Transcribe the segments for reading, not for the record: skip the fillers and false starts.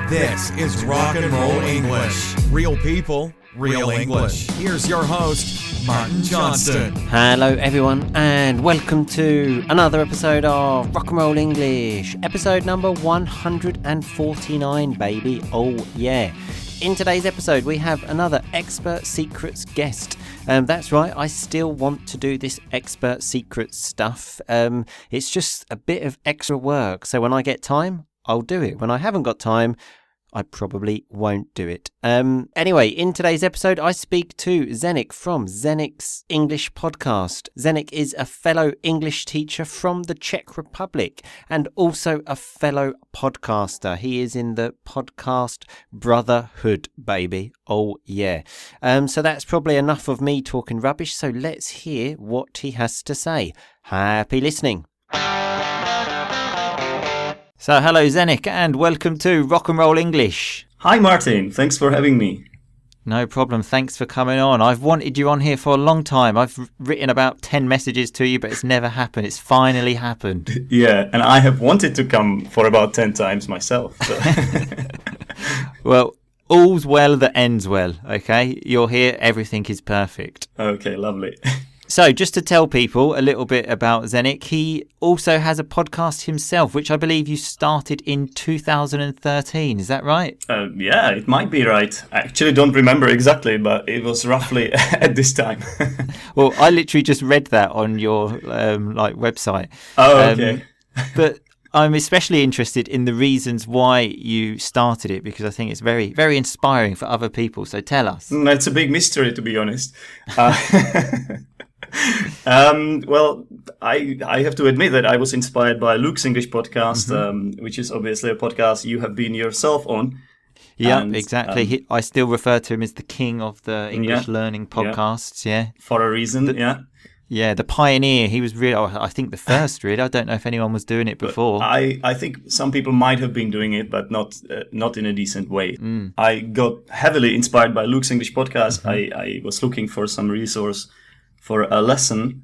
This is Rock and Roll English. Real people, real English. Here's your host, Martin Johnston. Hello everyone and welcome to another episode of Rock and Roll English. Episode number 149, baby. Oh yeah. In today's episode we have another Expert Secrets guest. That's right, I still want to do this Expert Secrets stuff. It's just a bit of extra work, so when I get time, I'll do it. When I haven't got time, I probably won't do it. Anyway, in today's episode, I speak to Zdenek from Zdενek's English podcast. Zdenek is a fellow English teacher from the Czech Republic and also a fellow podcaster. He is in the podcast brotherhood, baby. Oh, yeah. So that's probably enough of me talking rubbish. So let's hear what he has to say. Happy listening. So hello Zdenek and welcome to Rock and Roll English. Hi Martin, thanks for having me. No problem, thanks for coming on. I've wanted you on here for a long time. I've written about 10 messages to you, but it's never happened. It's finally happened. Yeah, and I have wanted to come for about 10 times myself. So. Well, all's well that ends well, okay? You're here, everything is perfect. Okay, lovely. So, just to tell people a little bit about Zdenek, he also has a podcast himself, which I believe you started in 2013. Is that right? Yeah, it might be right. I actually don't remember exactly, but it was roughly at this time. Well, I literally just read that on your website. Oh, okay. But I'm especially interested in the reasons why you started it, because I think it's very, very inspiring for other people. So tell us. It's a big mystery, to be honest. Well, I have to admit that I was inspired by Luke's English podcast, which is obviously a podcast you have been yourself on. Yeah, exactly. I still refer to him as the king of the English learning podcasts. Yeah, for a reason. Yeah, the pioneer. He was really, I think, the first. Really, I don't know if anyone was doing it before. I think some people might have been doing it, but not in a decent way. I got heavily inspired by Luke's English podcast. I was looking for some resource for a lesson,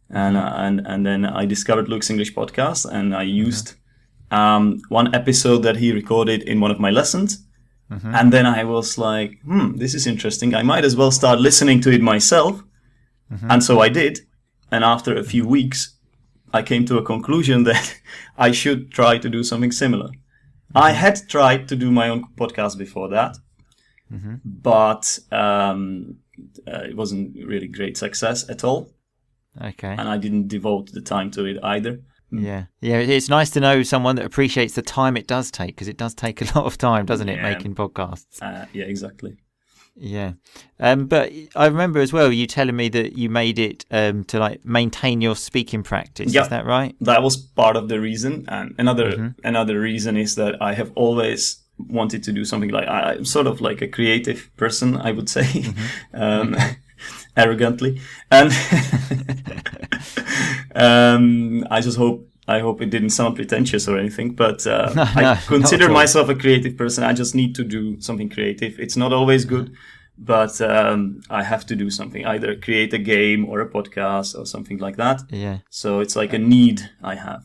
and then I discovered Luke's English podcast, and I used one episode that he recorded in one of my lessons, and then I was like, this is interesting. I might as well start listening to it myself, and so I did. And after a few weeks, I came to a conclusion that I should try to do something similar. I had tried to do my own podcast before that, but it wasn't really great success at all. Okay. And I didn't devote the time to it either. Yeah. It's nice to know someone that appreciates the time it does take, because it does take a lot of time, doesn't it, making podcasts? Yeah, exactly. Yeah. But I remember as well you telling me that you made it to maintain your speaking practice. Yeah, is that right? That was part of the reason. And another reason is that I have always wanted to do something I'm sort of like a creative person, I would say, arrogantly, and I hope it didn't sound pretentious or anything, but I consider myself a creative person. I just need to do something creative. It's not always good, but I have to do something, either create a game or a podcast or something like that. Yeah. So it's like a need I have.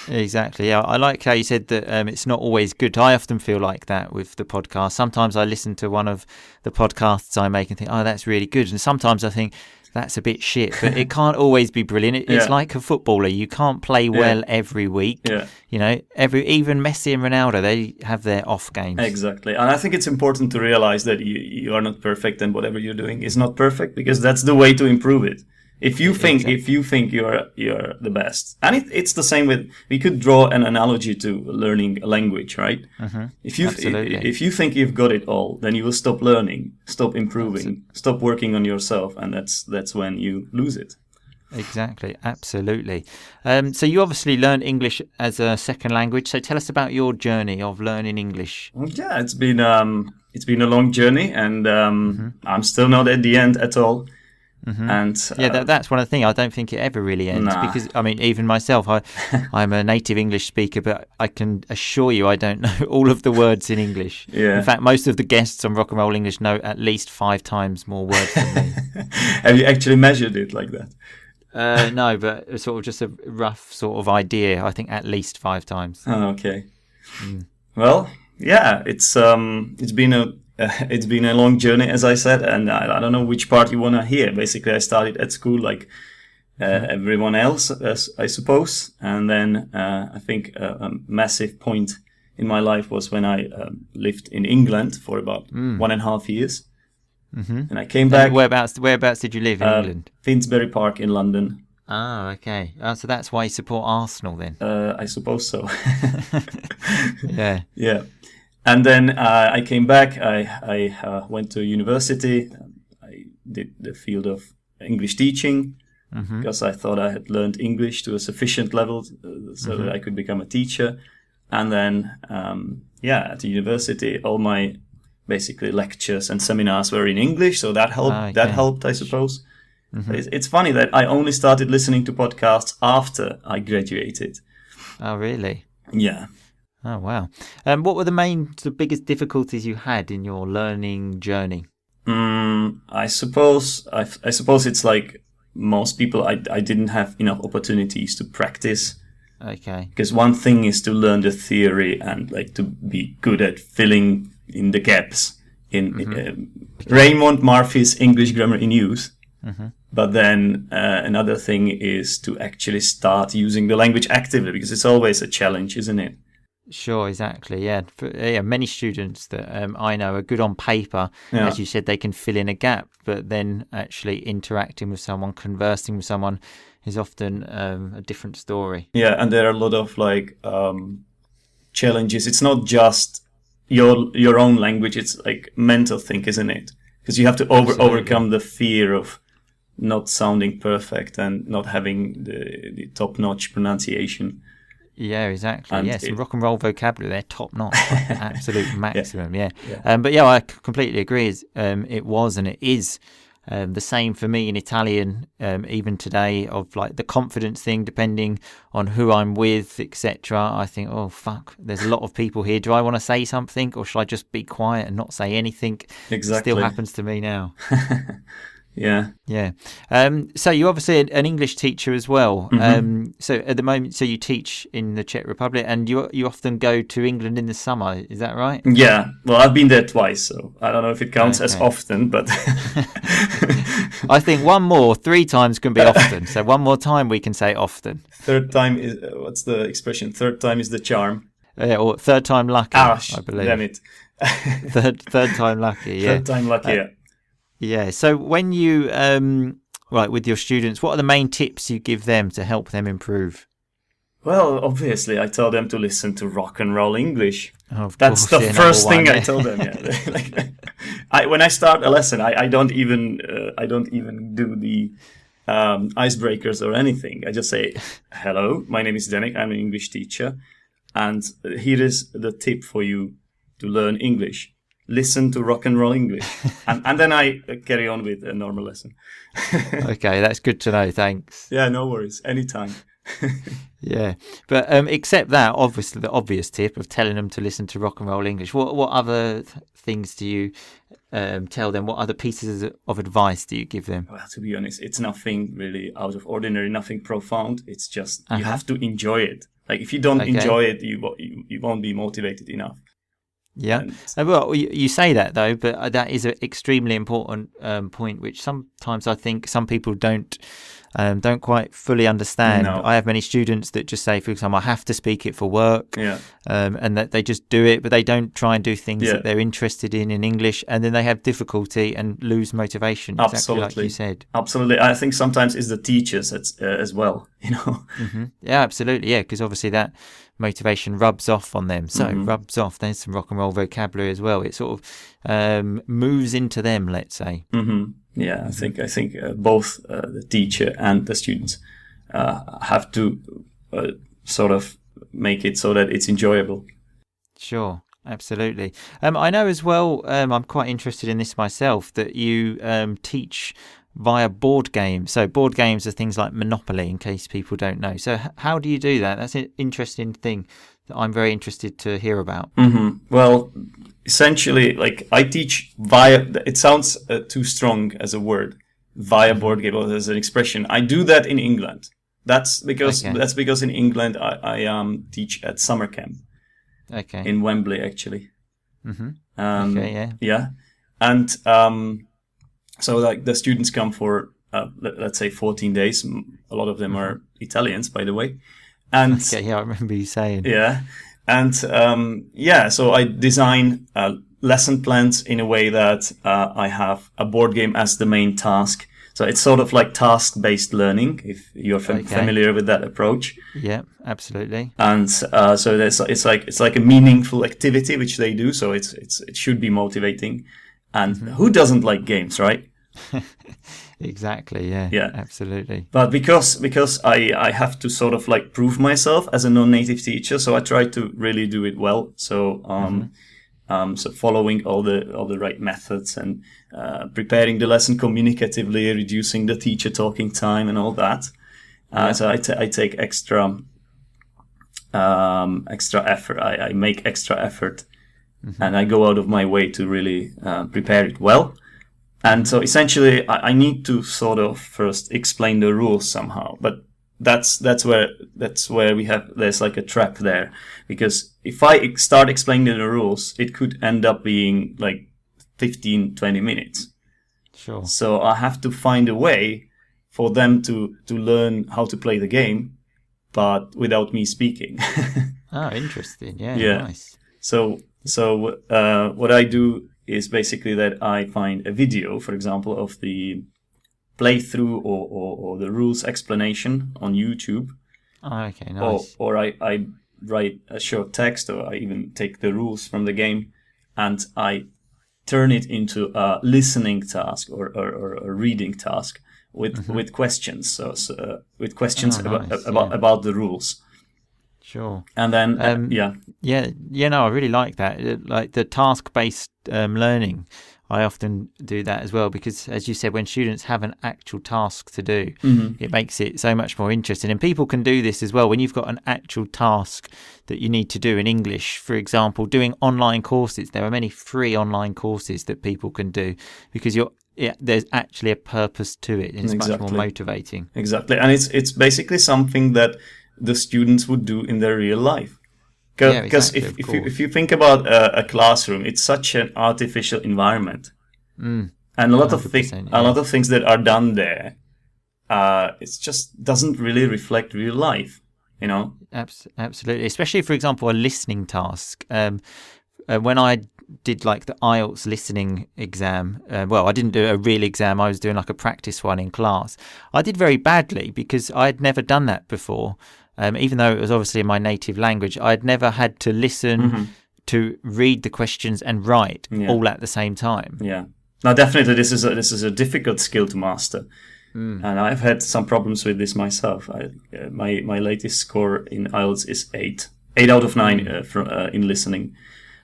Exactly. Yeah, I like how you said that it's not always good. I often feel like that with the podcast. Sometimes I listen to one of the podcasts I make and think, oh, that's really good. And sometimes I think that's a bit shit. But it can't always be brilliant. It's like a footballer. You can't play well every week. Yeah. You know, even Messi and Ronaldo, they have their off games. Exactly. And I think it's important to realize that you are not perfect, and whatever you're doing is not perfect, because that's the way to improve it. If you think you're the best, and it's the same with, we could draw an analogy to learning a language, right? If you think you've got it all, then you will stop learning, stop improving, stop working on yourself, and that's when you lose it. Exactly, absolutely. So you obviously learned English as a second language. So tell us about your journey of learning English. Yeah, it's been a long journey, and I'm still not at the end at all. And that's one of the things. I don't think it ever really ends, because I mean, even myself, I'm a native English speaker, but I can assure you I don't know all of the words in English. In fact, most of the guests on Rock and Roll English know at least 5 times more words than me. Have you actually measured it like that? No, but sort of just a rough sort of idea. I think at least 5 times. Oh, okay. Well, yeah, it's been a long journey, as I said, and I don't know which part you want to hear. Basically, I started at school like everyone else, I suppose, and then I think a massive point in my life was when I lived in England for about 1.5 years, and I came back. And whereabouts did you live in England? Finsbury Park in London. Oh, okay. So that's why you support Arsenal then? I suppose so. Yeah. Yeah. And then I came back. I went to university. I did the field of English teaching because I thought I had learned English to a sufficient level so that I could become a teacher. And then, at the university, all my basically lectures and seminars were in English. So that helped. Okay. That helped, I suppose. It's funny that I only started listening to podcasts after I graduated. Oh, really? Yeah. Oh, wow. What were the biggest difficulties you had in your learning journey? I suppose it's like most people. I didn't have enough opportunities to practice. Okay. Because one thing is to learn the theory and like to be good at filling in the gaps in Raymond Murphy's English Grammar in Use. But then another thing is to actually start using the language actively, because it's always a challenge, isn't it? Sure, exactly. Yeah, many students that I know are good on paper. Yeah. As you said, they can fill in a gap, but then actually interacting with someone, conversing with someone is often a different story. Yeah, and there are a lot of like challenges. It's not just your own language. It's like mental thing, isn't it? Because you have to overcome the fear of not sounding perfect and not having the top-notch pronunciation. Yeah, exactly. And yes, rock and roll vocabulary, they're top notch, absolute maximum. Yeah. Yeah. But yeah, I completely agree. It was and it is the same for me in Italian, even today. Of like the confidence thing, depending on who I'm with, etc. I think, oh fuck, there's a lot of people here. Do I want to say something, or should I just be quiet and not say anything? Exactly. Still happens to me now. Yeah. Yeah. So you're obviously an English teacher as well. So at the moment, so you teach in the Czech Republic, and you often go to England in the summer. Is that right? Yeah. Well, I've been there twice, so I don't know if it counts as often, but I think 3 times can be often. So one more time we can say often. Third time is what's the expression? Third time is the charm. Or third time lucky, I believe. Damn it. third time lucky. Yeah. Third time lucky. Yeah. Yeah. So when you with your students, what are the main tips you give them to help them improve? Well, obviously, I tell them to listen to rock and roll English. That's the first thing I tell them. Yeah. When I start a lesson, I don't even do the icebreakers or anything. I just say, "Hello, my name is Zdenek. I'm an English teacher, and here is the tip for you to learn English. Listen to rock and roll English," and then I carry on with a normal lesson. Okay, that's good to know. Thanks. Yeah, no worries. Anytime. Yeah, but except that, obviously, the obvious tip of telling them to listen to rock and roll English. What other things do you tell them? What other pieces of advice do you give them? Well, to be honest, it's nothing really out of ordinary, nothing profound. It's just you have to enjoy it. Like if you don't enjoy it, you won't be motivated enough. Yeah. Well, you say that though, but that is an extremely important point, which sometimes I think some people don't quite fully understand. No. I have many students that just say, for example, I have to speak it for work, and that they just do it, but they don't try and do things that they're interested in English, and then they have difficulty and lose motivation. Absolutely, exactly like you said. Absolutely, I think sometimes it's the teachers as well. You know. Yeah, absolutely. Yeah, because obviously that motivation rubs off on them. So rubs off. There's some rock and roll vocabulary as well. It sort of moves into them, let's say. Yeah, I think both the teacher and the students have to sort of make it so that it's enjoyable. Sure, absolutely. I know as well, I'm quite interested in this myself, that you teach via board games. So board games are things like Monopoly, in case people don't know. So how do you do that? That's an interesting thing that I'm very interested to hear about. Well, essentially, like I teach via, it sounds too strong as a word, via board game or as an expression. I do that in England. That's because in England I teach at summer camp. Okay. In Wembley, actually. Okay, yeah, and so like the students come for let's say 14 days. A lot of them are Italians, by the way, and Okay, yeah, I remember you saying. yeah, and so I design lesson plans in a way that I have a board game as the main task. So it's sort of like task-based learning, if you're familiar with that approach. Yeah, absolutely. And so it's like a meaningful activity which they do. So it should be motivating. And who doesn't like games, right? Exactly. Yeah. Absolutely. But because I have to sort of like prove myself as a non-native teacher, so I try to really do it well. So so following all the right methods and preparing the lesson communicatively, reducing the teacher talking time and all that. So I take extra effort. I make extra effort, and I go out of my way to really prepare it well. And so essentially, I need to sort of first explain the rules somehow. But that's where there's like a trap there, because if I start explaining the rules, it could end up being like 15-20 minutes. Sure. So I have to find a way for them to learn how to play the game, but without me speaking. Oh, interesting. Yeah. Nice. So what I do is basically that I find a video, for example, of the playthrough or the rules explanation on YouTube. Oh, okay, nice. Or I write a short text, or I even take the rules from the game and I turn it into a listening task or a reading task with questions. So with questions about the rules. Sure. And then I really like that. Like the task-based learning, I often do that as well, because as you said, when students have an actual task to do, it makes it so much more interesting. And people can do this as well when you've got an actual task that you need to do in English. For example, doing online courses. There are many free online courses that people can do because there's actually a purpose to it, and it's much more motivating. Exactly. And it's basically something that the students would do in their real life. Because if you think about a classroom, it's such an artificial environment, and a lot of things that are done there, it just doesn't really reflect real life, you know. Absolutely, especially for example a listening task. When I did like the IELTS listening exam, I didn't do a real exam. I was doing like a practice one in class. I did very badly because I had never done that before. Even though it was obviously in my native language, I'd never had to listen to read the questions and write all at the same time. Yeah. Now, definitely, this is a difficult skill to master, and I've had some problems with this myself. My latest score in IELTS is 8 out of 9 in listening,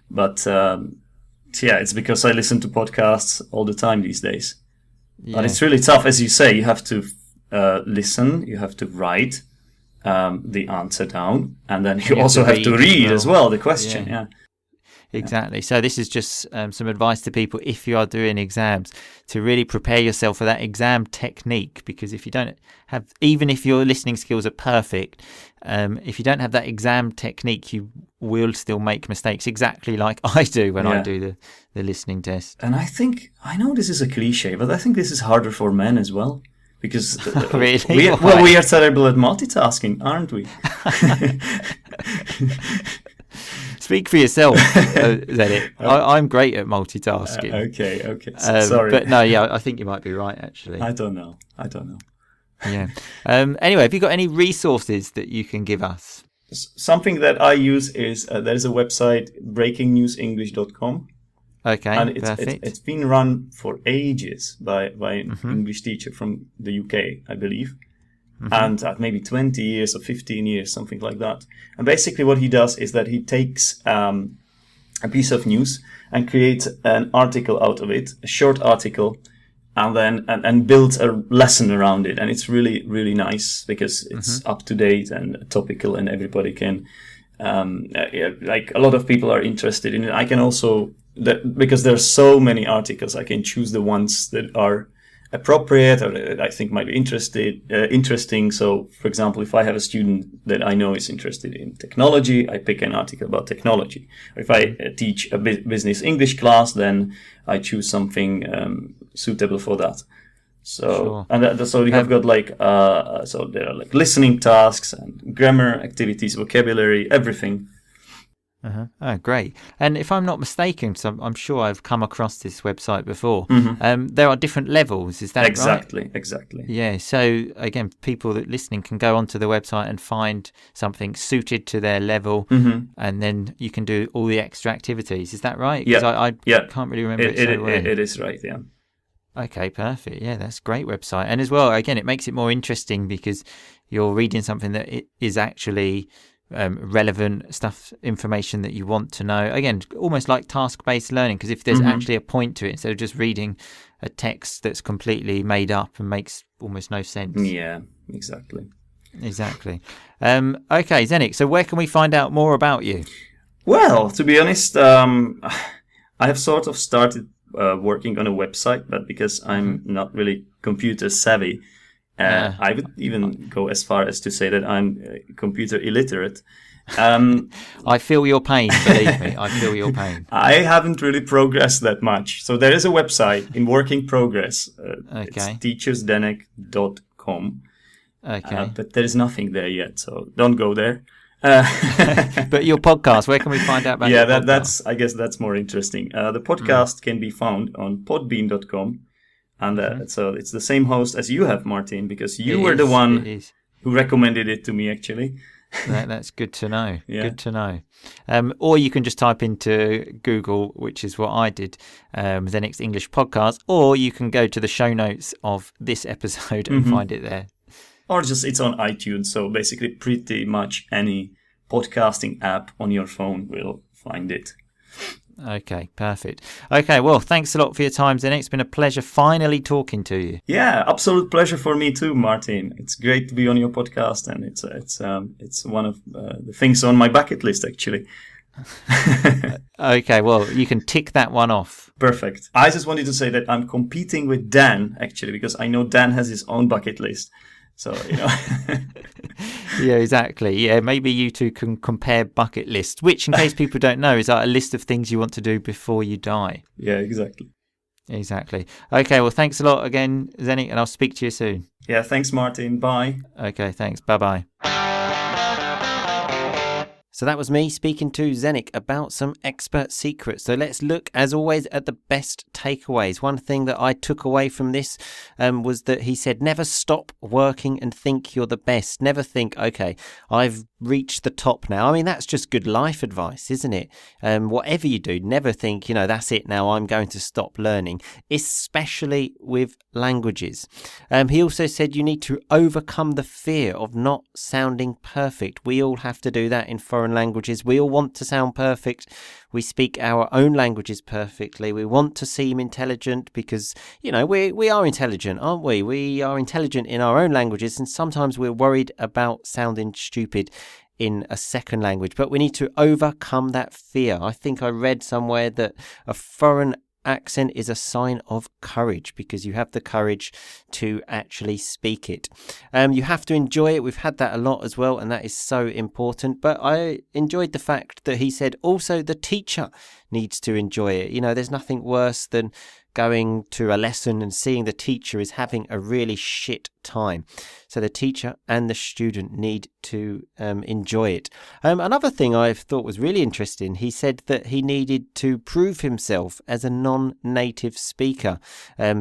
but it's because I listen to podcasts all the time these days. Yeah. But it's really tough, as you say. You have to listen, you have to write the answer down, and then you also have to read as well the question. Exactly. So this is just some advice to people if you are doing exams, to really prepare yourself for that exam technique, because if you don't have, even if your listening skills are perfect, if you don't have that exam technique, you will still make mistakes, exactly like I do when I do the listening test. And I know this is a cliche, but I think this is harder for men as well. Because really? we are terrible at multitasking, aren't we? Speak for yourself, Zdenek. I'm great at multitasking. Okay. Sorry. But no, I think you might be right, actually. I don't know. Yeah. Anyway, have you got any resources that you can give us? Something that I use is, there's a website, breakingnewsenglish.com. Okay, and perfect. It's been run for ages by an English teacher from the UK, I believe, and maybe 20 years or 15 years, something like that. And basically what he does is that he takes a piece of news and creates an article out of it, a short article, and then and builds a lesson around it. And it's really, really nice because it's up to date and topical, and everybody can, like a lot of people are interested in it. I can also, because there's so many articles, I can choose the ones that are appropriate or that I think might be interesting. So, for example, if I have a student that I know is interested in technology, I pick an article about technology. Or if I teach a business English class, then I choose something suitable for that. So, and so you have got like, so there are like listening tasks and grammar activities, vocabulary, everything. Oh, great. And if I'm not mistaken, so I'm sure I've come across this website before, there are different levels, is that right? Exactly. Yeah, so again, people that listening can go onto the website and find something suited to their level, and then you can do all the extra activities. Is that right? Because I can't really remember it so well. It is right, yeah. Okay, perfect. Yeah, that's a great website. And as well, again, it makes it more interesting because you're reading something that is actually relevant stuff, information that you want to know. Again, almost like task-based learning, because if there's actually a point to it, instead of just reading a text that's completely made up and makes almost no sense. Yeah, exactly. Okay, Zdenek, so where can we find out more about you? Well, to be honest, I have sort of started working on a website, but because I'm not really computer savvy, I would even go as far as to say that I'm computer illiterate. I feel your pain, believe me. I feel your pain. I haven't really progressed that much. So there is a website in working progress. It's teacherzdenek.com. Okay. But there is nothing there yet, so don't go there. But your podcast, where can we find out about your podcast? I guess that's more interesting. The podcast can be found on podbean.com. And so it's the same host as you have, Martin, because you were the one who recommended it to me, actually. That's good to know. Yeah. Good to know. Or you can just type into Google, which is what I did, Zdenek's English podcast, or you can go to the show notes of this episode and find it there. Or just it's on iTunes, so basically pretty much any podcasting app on your phone will find it. Okay, perfect. Okay, well, thanks a lot for your time, Zdenek. It's been a pleasure finally talking to you. Yeah, absolute pleasure for me too, Martin. It's great to be on your podcast, and it's one of the things on my bucket list, actually. Okay, well, you can tick that one off. Perfect. I just wanted to say that I'm competing with Dan, actually, because I know Dan has his own bucket list. So, Yeah, exactly. Yeah, maybe you two can compare bucket lists, which, in case people don't know, is like a list of things you want to do before you die. Yeah, exactly. Okay, well, thanks a lot again, Zdenek, and I'll speak to you soon. Yeah, thanks, Martin. Bye. Okay, thanks. Bye-bye. So that was me speaking to Zdenek about some expert secrets. So let's look, as always, at the best takeaways. One thing that I took away from this was that he said, never stop working and think you're the best. Never think, okay, I've reached the top now. I mean, that's just good life advice, isn't it? Whatever you do, never think, that's it now, I'm going to stop learning, especially with languages. He also said you need to overcome the fear of not sounding perfect. We all have to do that in foreign languages. We all want to sound perfect. We speak our own languages perfectly. We want to seem intelligent because, we are intelligent, aren't we? We are intelligent in our own languages, and sometimes we're worried about sounding stupid in a second language. But we need to overcome that fear. I think I read somewhere that a foreign accent is a sign of courage because you have the courage to actually speak it. You have to enjoy it. We've had that a lot as well, and that is so important. But I enjoyed the fact that he said also the teacher needs to enjoy it. There's nothing worse than going to a lesson and seeing the teacher is having a really shit time. So the teacher and the student need to enjoy it. Another thing I thought was really interesting, he said that he needed to prove himself as a non-native speaker,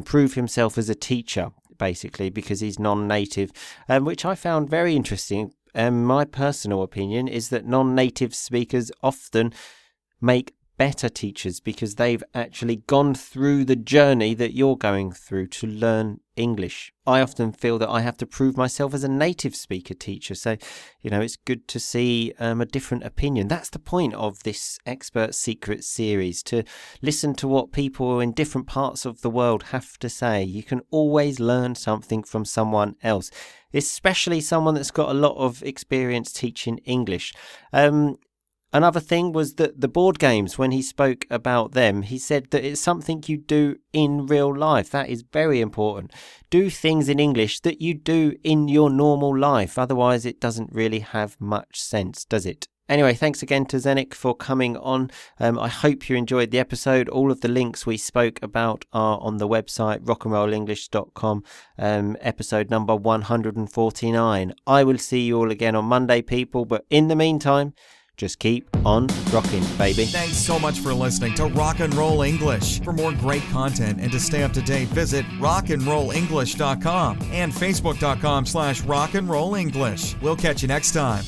prove himself as a teacher, basically, because he's non-native, which I found very interesting. My personal opinion is that non-native speakers often make better teachers because they've actually gone through the journey that you're going through to learn English. I often feel that I have to prove myself as a native speaker teacher. So, it's good to see a different opinion. That's the point of this Expert Secret series, to listen to what people in different parts of the world have to say. You can always learn something from someone else, especially someone that's got a lot of experience teaching English. Another thing was that the board games, when he spoke about them, he said that it's something you do in real life. That is very important. Do things in English that you do in your normal life. Otherwise, it doesn't really have much sense, does it? Anyway, thanks again to Zdenek for coming on. I hope you enjoyed the episode. All of the links we spoke about are on the website, rockandrollenglish.com, episode number 149. I will see you all again on Monday, people. But in the meantime, just keep on rocking, baby. Thanks so much for listening to Rock and Roll English. For more great content and to stay up to date, visit rockandrollenglish.com and facebook.com/rockandrollenglish. We'll catch you next time.